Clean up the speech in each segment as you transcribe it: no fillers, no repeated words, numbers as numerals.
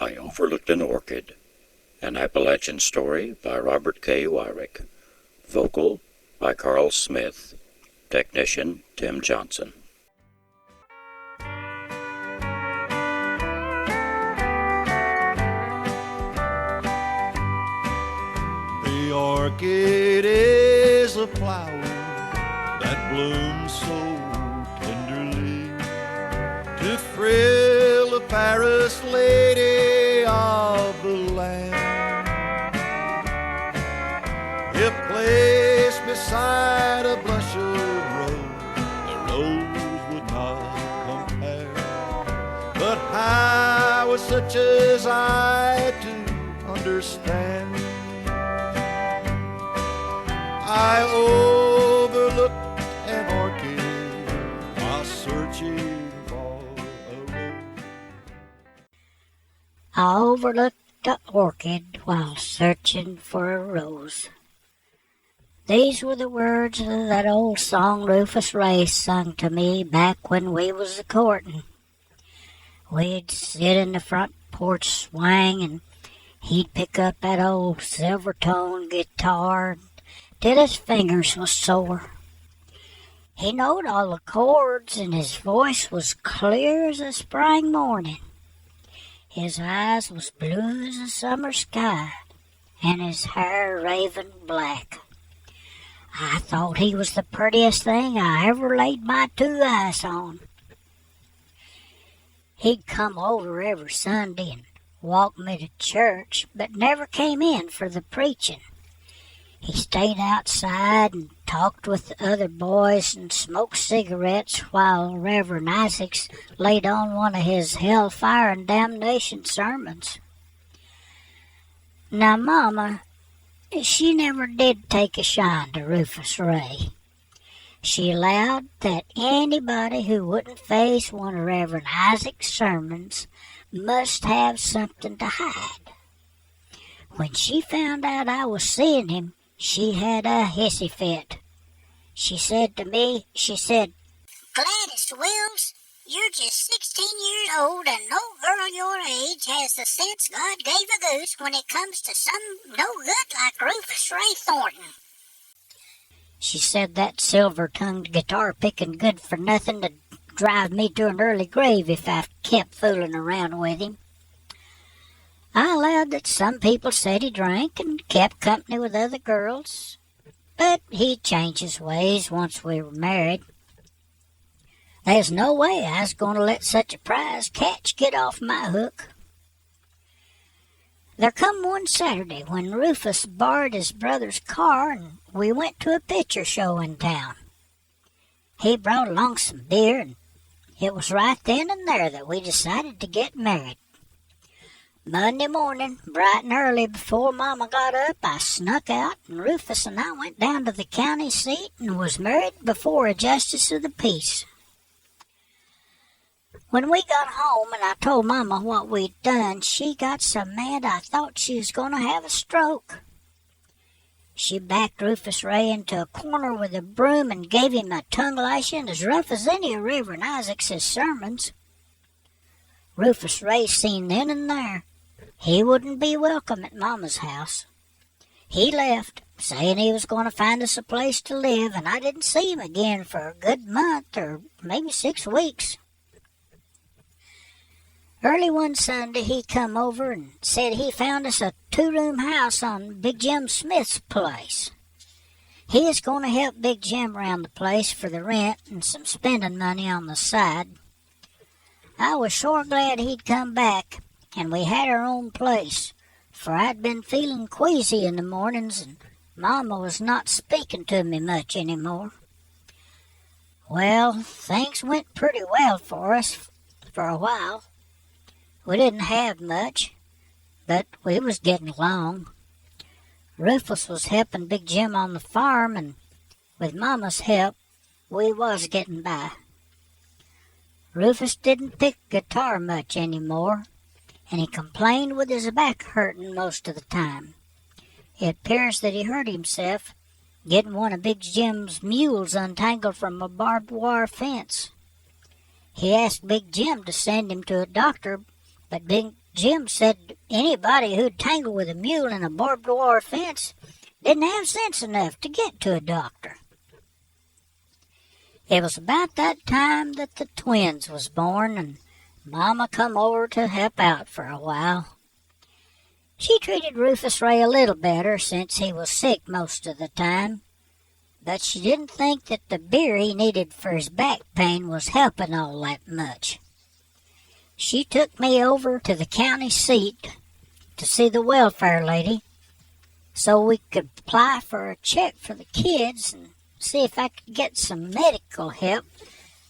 I Overlooked an Orchid, an Appalachian story by Robert K. Wyrick. Vocal by Carl Smith. Technician Tim Johnson. The orchid is a flower that blooms so tenderly to thrill the fairest lady of the land. If placed beside a blush of rose, the rose would not compare. But how is such as I to understand? I overlooked an orchid while searching for a rose. I overlooked the orchid while searching for a rose. These were the words of that old song Rufus Ray sung to me back when we was a-courtin'. We'd sit in the front porch swing, and he'd pick up that old silver-toned guitar till his fingers was sore. He knowed all the chords, and his voice was clear as a spring morning. His eyes was blue as a summer sky, and his hair raven black. I thought he was the prettiest thing I ever laid my two eyes on. He'd come over every Sunday and walk me to church, but never came in for the preaching. He stayed outside and talked with the other boys and smoked cigarettes while Reverend Isaacs laid on one of his hellfire and damnation sermons. Now, Mama, she never did take a shine to Rufus Ray. She allowed that anybody who wouldn't face one of Reverend Isaac's sermons must have something to hide. When she found out I was seeing him, she had a hissy fit. She said to me, "Gladys Wills, you're just 16 years old, and no girl your age has the sense God gave a goose when it comes to some no good like Rufus Ray Thornton." She said that silver-tongued guitar-picking good-for-nothing to drive me to an early grave if I kept fooling around with him. I allowed that some people said he drank and kept company with other girls, but he changed his ways once we were married. There's no way I was going to let such a prize catch get off my hook. There come one Saturday when Rufus borrowed his brother's car and we went to a picture show in town. He brought along some beer, and it was right then and there that we decided to get married. Monday morning, bright and early before Mama got up, I snuck out, and Rufus and I went down to the county seat and was married before a justice of the peace. When we got home and I told Mama what we'd done, she got so mad I thought she was going to have a stroke. She backed Rufus Ray into a corner with a broom and gave him a tongue lashing as rough as any of Reverend Isaac's sermons. Rufus Ray seen then and there he wouldn't be welcome at Mama's house. He left, saying he was going to find us a place to live, and I didn't see him again for a good month or maybe 6 weeks. Early one Sunday he come over and said he found us a 2-room house on Big Jim Smith's place. He is going to help Big Jim around the place for the rent and some spending money on the side. I was sure glad he'd come back, and we had our own place, for I'd been feeling queasy in the mornings, and Mama was not speaking to me much anymore. Well, things went pretty well for us for a while. We didn't have much, but we was getting along. Rufus was helping Big Jim on the farm, and with Mama's help, we was getting by. Rufus didn't pick guitar much anymore, and he complained with his back hurting most of the time. It appears that he hurt himself getting one of Big Jim's mules untangled from a barbed wire fence. He asked Big Jim to send him to a doctor, but Jim said anybody who'd tangled with a mule in a barbed wire fence didn't have sense enough to get to a doctor. It was about that time that the twins was born, and Mama come over to help out for a while. She treated Rufus Ray a little better since he was sick most of the time, but she didn't think that the beer he needed for his back pain was helping all that much. She took me over to the county seat to see the welfare lady so we could apply for a check for the kids and see if I could get some medical help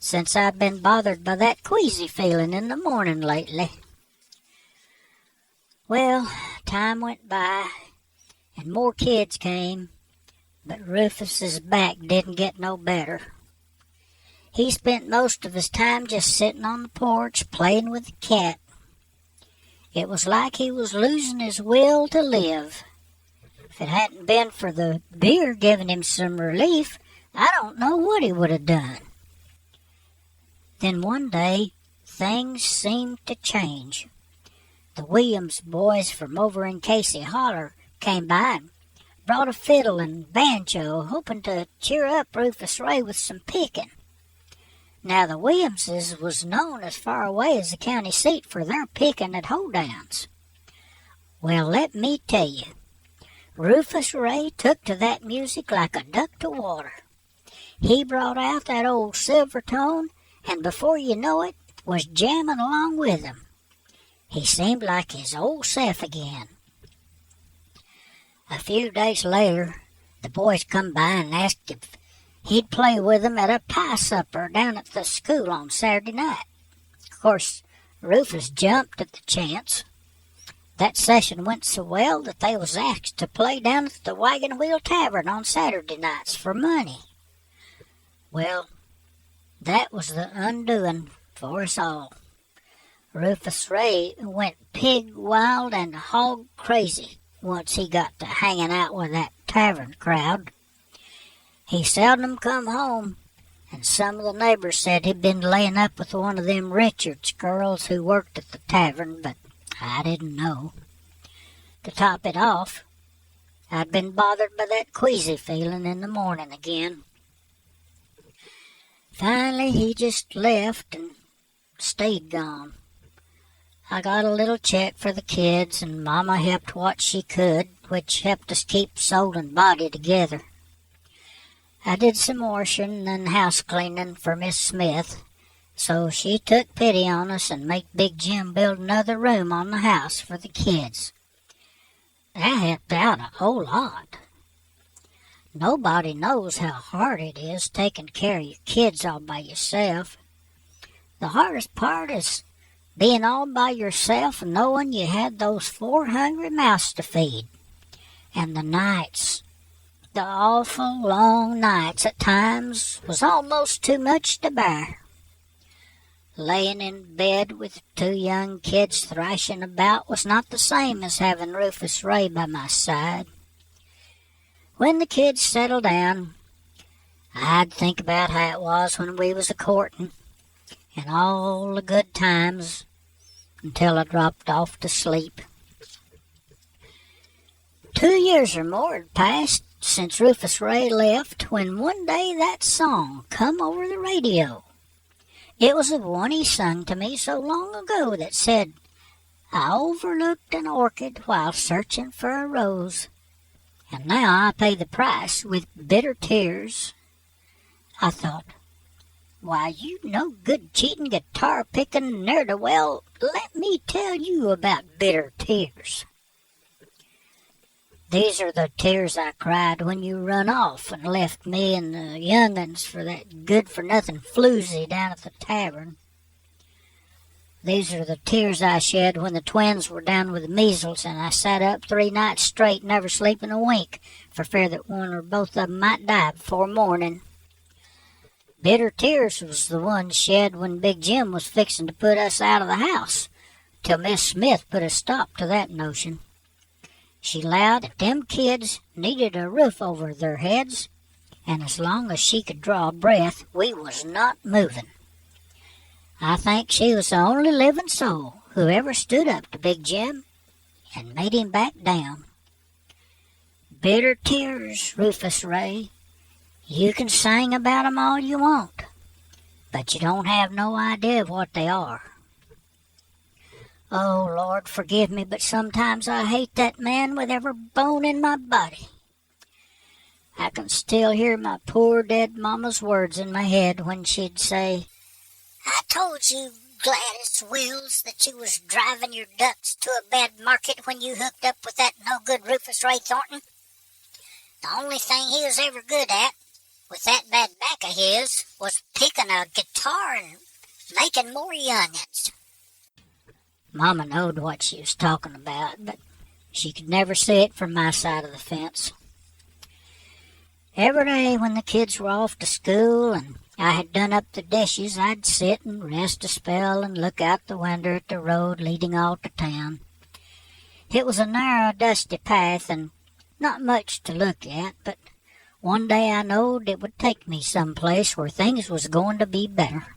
since I've been bothered by that queasy feeling in the morning lately. Well, time went by and more kids came, but Rufus's back didn't get no better. He spent most of his time just sitting on the porch playing with the cat. It was like he was losing his will to live. If it hadn't been for the beer giving him some relief, I don't know what he would have done. Then one day, things seemed to change. The Williams boys from over in Casey Holler came by and brought a fiddle and banjo, hoping to cheer up Rufus Ray with some picking. Now, the Williamses was known as far away as the county seat for their picking at hoedowns. Well, let me tell you, Rufus Ray took to that music like a duck to water. He brought out that old silver tone, and before you know it, was jamming along with him. He seemed like his old self again. A few days later, the boys come by and asked if he'd play with them at a pie supper down at the school on Saturday night. Of course, Rufus jumped at the chance. That session went so well that they was asked to play down at the Wagon Wheel Tavern on Saturday nights for money. Well, that was the undoing for us all. Rufus Ray went pig wild and hog crazy once he got to hanging out with that tavern crowd. He seldom come home, and some of the neighbors said he'd been laying up with one of them Richards girls who worked at the tavern, but I didn't know. To top it off, I'd been bothered by that queasy feeling in the morning again. Finally, he just left and stayed gone. I got a little check for the kids, and Mama helped what she could, which helped us keep soul and body together. I did some washing and house cleaning for Miss Smith, so she took pity on us and made Big Jim build another room on the house for the kids. That helped out a whole lot. Nobody knows how hard it is taking care of your kids all by yourself. The hardest part is being all by yourself and knowing you had those 4 hungry mouths to feed. And the nights, the awful long nights at times, was almost too much to bear. Laying in bed with 2 young kids thrashing about was not the same as having Rufus Ray by my side. When the kids settled down, I'd think about how it was when we was a-courting, and all the good times, until I dropped off to sleep. 2 years or more had passed since Rufus Ray left, when one day that song come over the radio. It was the one he sung to me so long ago that said, "I overlooked an orchid while searching for a rose, and now I pay the price with bitter tears." I thought, why, you no good cheating, guitar-picking ne'er-do-well, let me tell you about bitter tears. These are the tears I cried when you run off and left me and the young'uns for that good-for-nothing floozy down at the tavern. These are the tears I shed when the twins were down with the measles, and I sat up 3 nights straight, never sleeping a wink, for fear that one or both of them might die before morning. Bitter tears was the ones shed when Big Jim was fixing to put us out of the house, till Miss Smith put a stop to that notion. She 'lowed that them kids needed a roof over their heads, and as long as she could draw a breath, we was not moving. I think she was the only living soul whoever stood up to Big Jim and made him back down. Bitter tears, Rufus Ray. You can sing about 'em all you want, but you don't have no idea of what they are. Oh, Lord, forgive me, but sometimes I hate that man with every bone in my body. I can still hear my poor dead mama's words in my head when she'd say, I told you, Gladys Wills, that you was driving your ducks to a bad market when you hooked up with that no-good Rufus Ray Thornton. The only thing he was ever good at, with that bad back of his, was picking a guitar and making more young'uns. Mama knowed what she was talking about, but she could never see it from my side of the fence. Every day when the kids were off to school and I had done up the dishes, I'd sit and rest a spell and look out the window at the road leading all to town. It was a narrow, dusty path and not much to look at, but one day I knowed it would take me someplace where things was going to be better.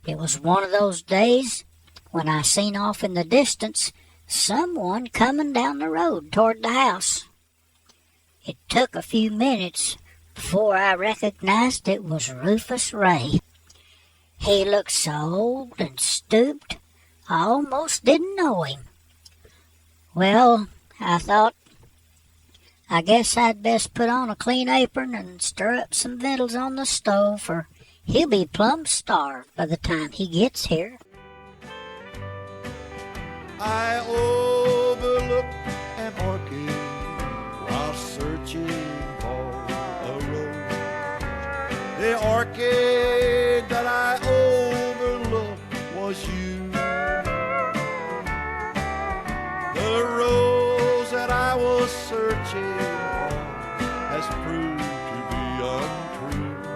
It was one of those days when I seen off in the distance someone coming down the road toward the house. It took a few minutes before I recognized it was Rufus Ray. He looked so old and stooped, I almost didn't know him. Well, I thought, I guess I'd best put on a clean apron and stir up some victuals on the stove, for he'll be plumb starved by the time he gets here. I overlooked an orchid while searching for a rose. The orchid that I overlooked was you. The rose that I was searching for has proved to be untrue.